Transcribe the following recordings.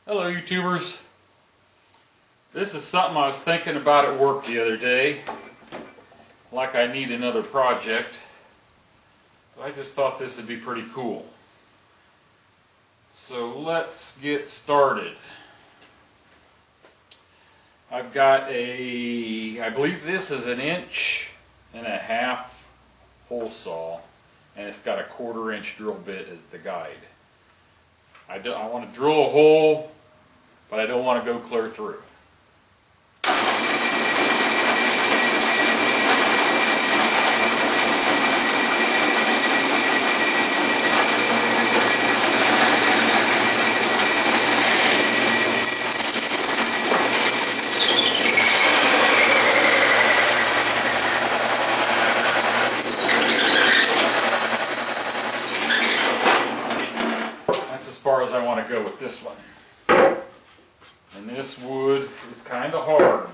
Hello YouTubers. This is something I was thinking about at work the other day. Like I need another project. But I just thought this would be pretty cool. So let's get started. I've got I believe this is 1.5 inch hole saw. And it's got a 1/4 inch drill bit as the guide. I want to drill a hole, but I don't want to go clear through. That's as far as I want to go with this one. And this wood is kind of hard.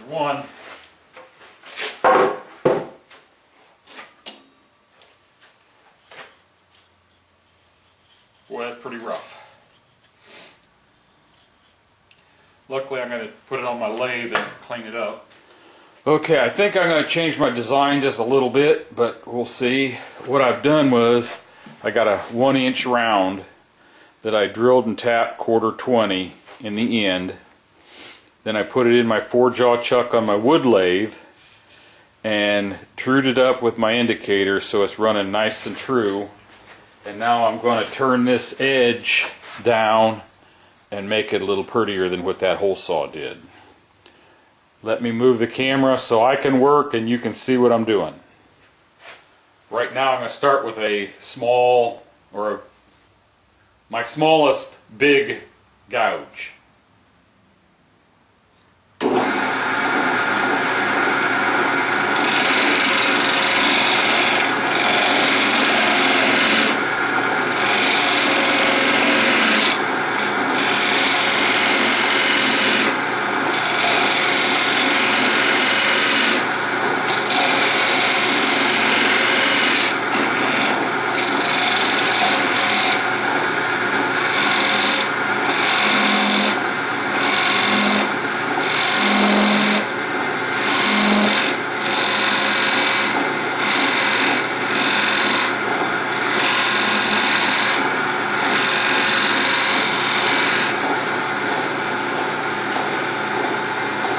One. Boy, that's pretty rough. Luckily, I'm going to put it on my lathe and clean it up. Okay, I think I'm going to change my design just a little bit, but we'll see. What I've done was I got a 1 inch round that I drilled and tapped 1/4 20 in the end. Then I put it in my 4-jaw chuck on my wood lathe and trued it up with my indicator so it's running nice and true. And now I'm going to turn this edge down and make it a little prettier than what that hole saw did. Let me move the camera so I can work and you can see what I'm doing. Right now I'm going to start with a small, my smallest big gouge.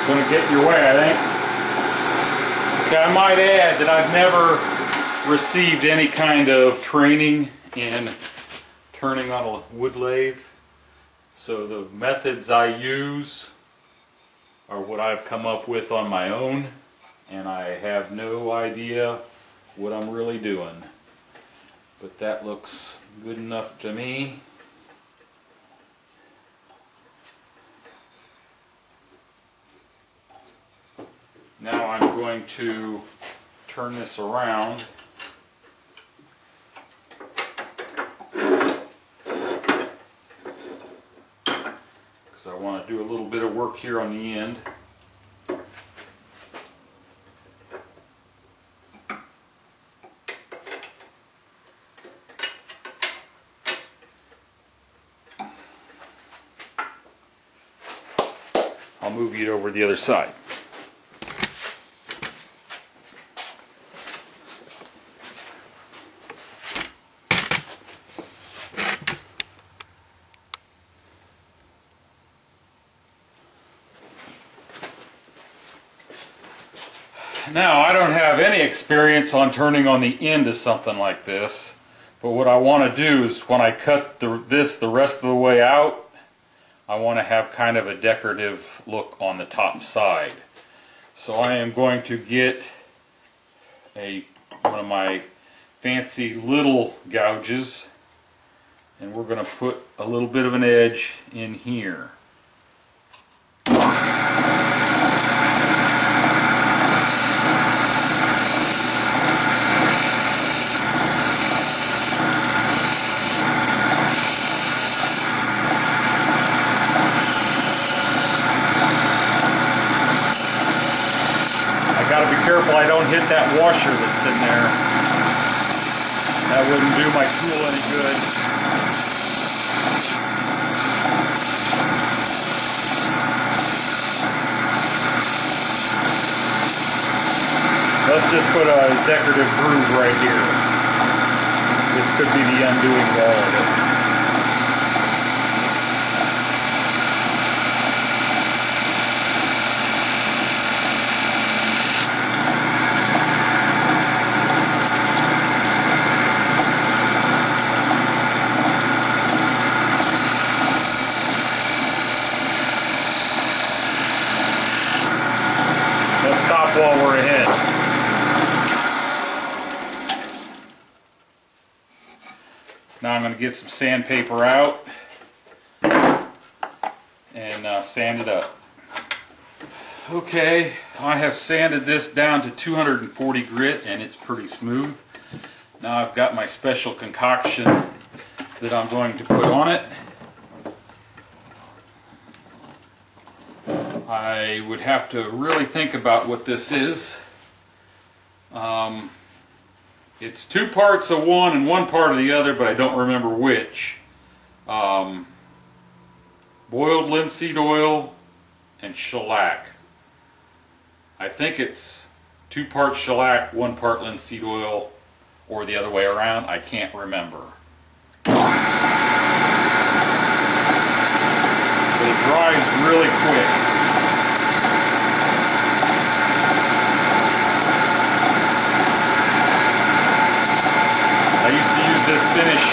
Going to get your way, I think. Okay, I might add that I've never received any kind of training in turning on a wood lathe. So the methods I use are what I've come up with on my own, and I have no idea what I'm really doing. But that looks good enough to me. Now I'm going to turn this around because I want to do a little bit of work here on the end. I'll move it over to the other side. Now, I don't have any experience on turning on the end of something like this, but what I want to do is when I cut this the rest of the way out, I want to have kind of a decorative look on the top side. So I am going to get one of my fancy little gouges, and we're going to put a little bit of an edge in here. Gotta be careful I don't hit that washer that's in there. That wouldn't do my tool any good. Let's just put a decorative groove right here. This could be the undoing of all of it. Stop while we're ahead. Now I'm going to get some sandpaper out and sand it up. Okay, I have sanded this down to 240 grit and it's pretty smooth. Now I've got my special concoction that I'm going to put on it. I would have to really think about what this is. It's 2 parts of one and 1 part of the other, but I don't remember which. Boiled linseed oil and shellac. I think it's 2 parts shellac, 1 part linseed oil, or the other way around. I can't remember. But it dries really quick. I used to use this finish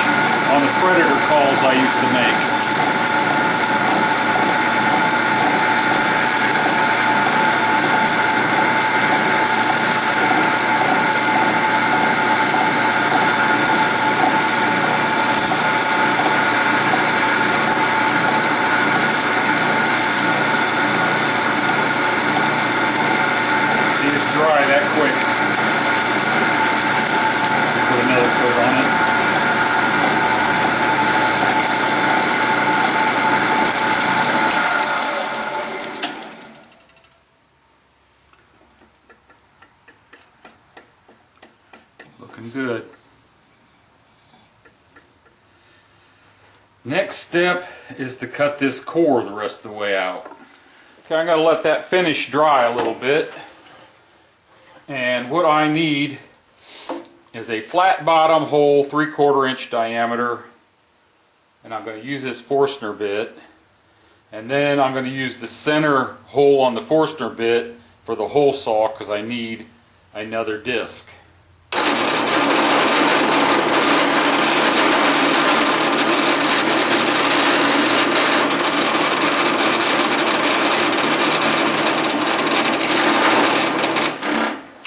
on the Predator calls I used to make. See, it's dry that quick. Put another coat on it. Looking good. Next step is to cut this core the rest of the way out. Okay, I'm going to let that finish dry a little bit. And what I need is a flat bottom hole, 3/4 inch diameter, and I'm going to use this Forstner bit, and then I'm going to use the center hole on the Forstner bit for the hole saw because I need another disc.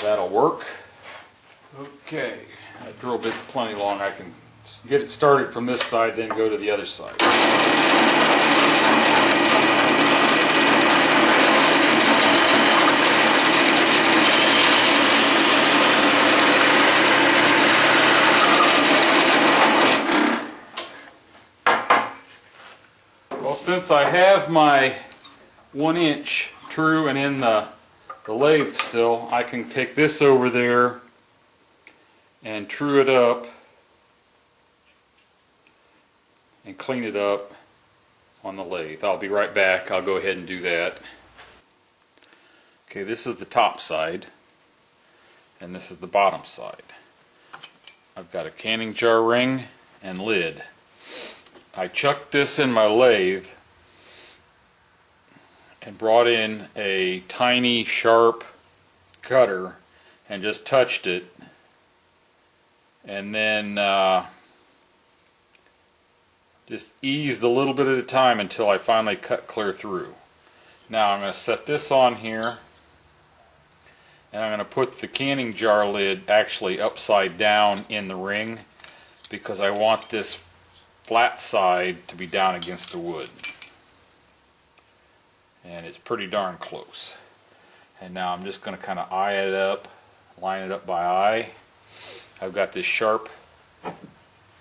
That'll work. Okay, that drill bit's plenty long. I can get it started from this side, then go to the other side. Well, since I have my 1 inch true and in the lathe still, I can take this over there and true it up and clean it up on the lathe. I'll be right back. I'll go ahead and do that. Okay, this is the top side, and this is the bottom side. I've got a canning jar ring and lid. I chucked this in my lathe and brought in a tiny sharp cutter and just touched it, and then just eased a little bit at a time until I finally cut clear through. Now I'm going to set this on here, and I'm going to put the canning jar lid actually upside down in the ring because I want this flat side to be down against the wood. And it's pretty darn close. And now I'm just going to kind of eye it up, line it up by eye. I've got this sharp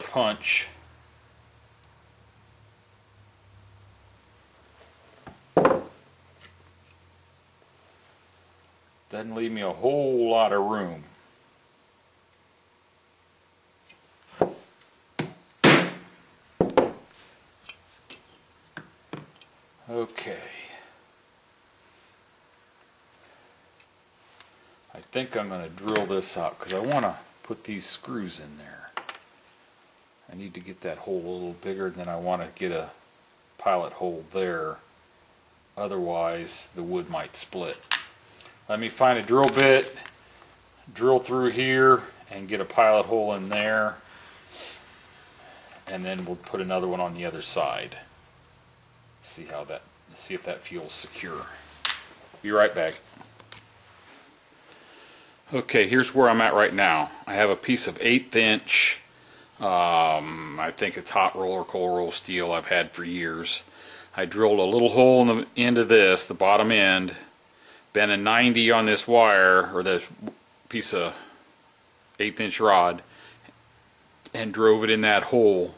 punch. Doesn't leave me a whole lot of room. Okay. I think I'm going to drill this out because I want to put these screws in there. I need to get that hole a little bigger, and then I want to get a pilot hole there. Otherwise, the wood might split. Let me find a drill bit, drill through here, and get a pilot hole in there. And then we'll put another one on the other side. See if that feels secure. Be right back. Okay, here's where I'm at right now. I have a piece of 1/8 inch, I think it's hot roll or cold roll steel I've had for years. I drilled a little hole in the end of this, the bottom end, bent a 90 on this wire, or this piece of 1/8 inch rod, and drove it in that hole.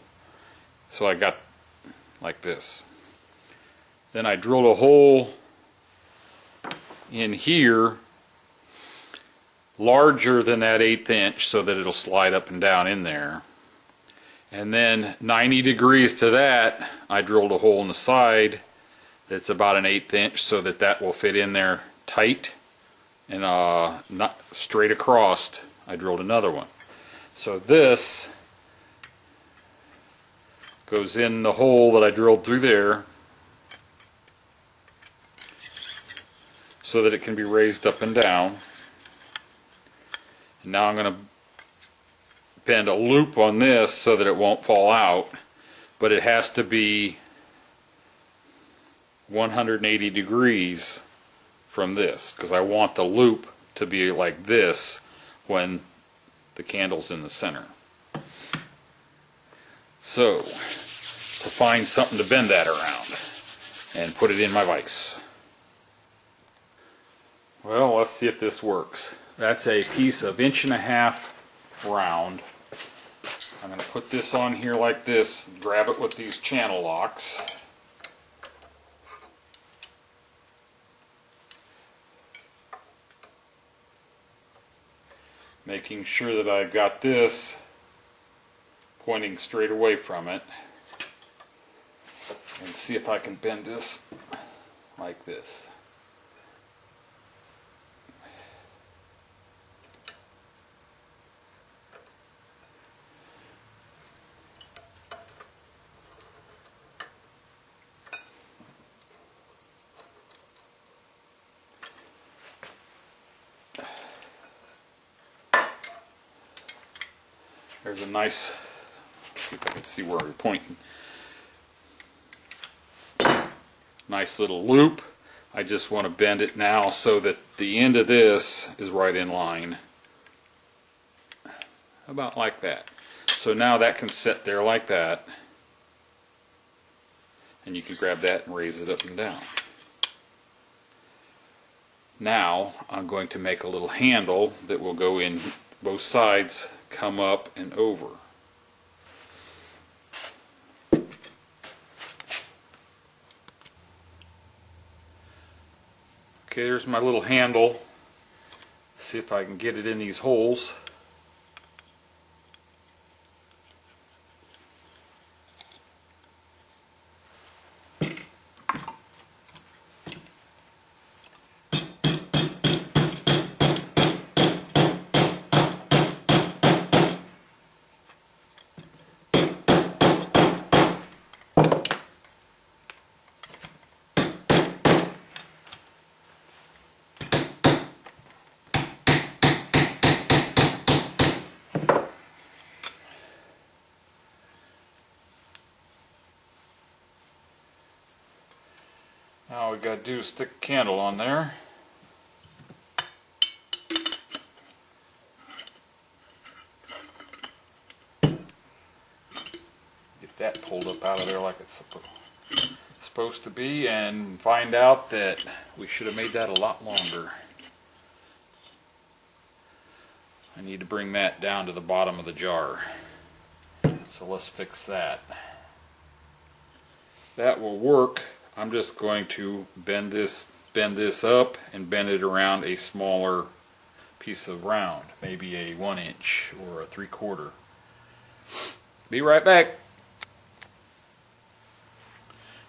So I got like this. Then I drilled a hole in here larger than that 1/8 inch so that it'll slide up and down in there. And then 90 degrees to that, I drilled a hole in the side that's about an 1/8 inch so that that will fit in there tight. And not straight across, I drilled another one. So this goes in the hole that I drilled through there, so that it can be raised up and down. And now I'm going to bend a loop on this so that it won't fall out, but it has to be 180 degrees from this, because I want the loop to be like this when the candle's in the center. So, to find something to bend that around and put it in my vise. Well, let's see if this works. That's a piece of 1.5 inch round. I'm going to put this on here like this, grab it with these channel locks. Making sure that I've got this pointing straight away from it. And see if I can bend this like this. There's a nice, let's see if I can see where we're pointing. Nice little loop. I just want to bend it now so that the end of this is right in line. About like that. So now that can sit there like that. And you can grab that and raise it up and down. Now I'm going to make a little handle that will go in both sides, come up and over. Okay, there's my little handle. See if I can get it in these holes. All we got to do is stick a candle on there. Get that pulled up out of there like it's supposed to be, and find out that we should have made that a lot longer. I need to bring that down to the bottom of the jar. So let's fix that. That will work. I'm just going to bend this up and bend it around a smaller piece of round, maybe a 1 inch or a 3/4. Be right back.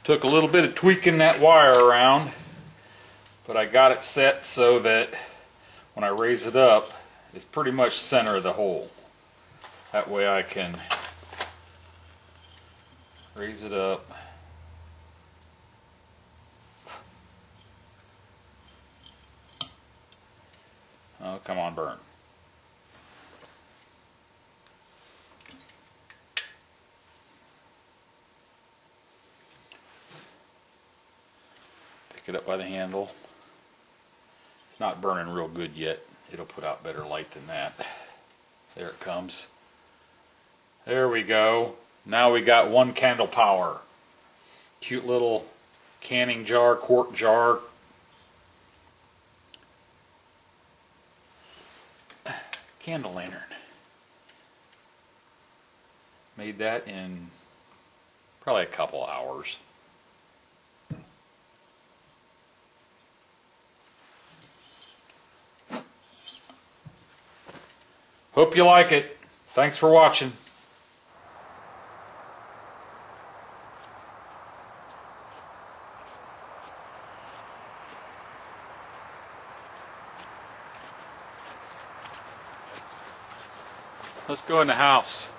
Took a little bit of tweaking that wire around, but I got it set so that when I raise it up, it's pretty much center of the hole. That way I can raise it up. Oh, come on, burn. Pick it up by the handle. It's not burning real good yet. It'll put out better light than that. There it comes. There we go. Now we got 1 candle power. Cute little canning jar, quart jar. Candle lantern. Made that in probably a couple hours. Hope you like it. Thanks for watching. Let's go in the house.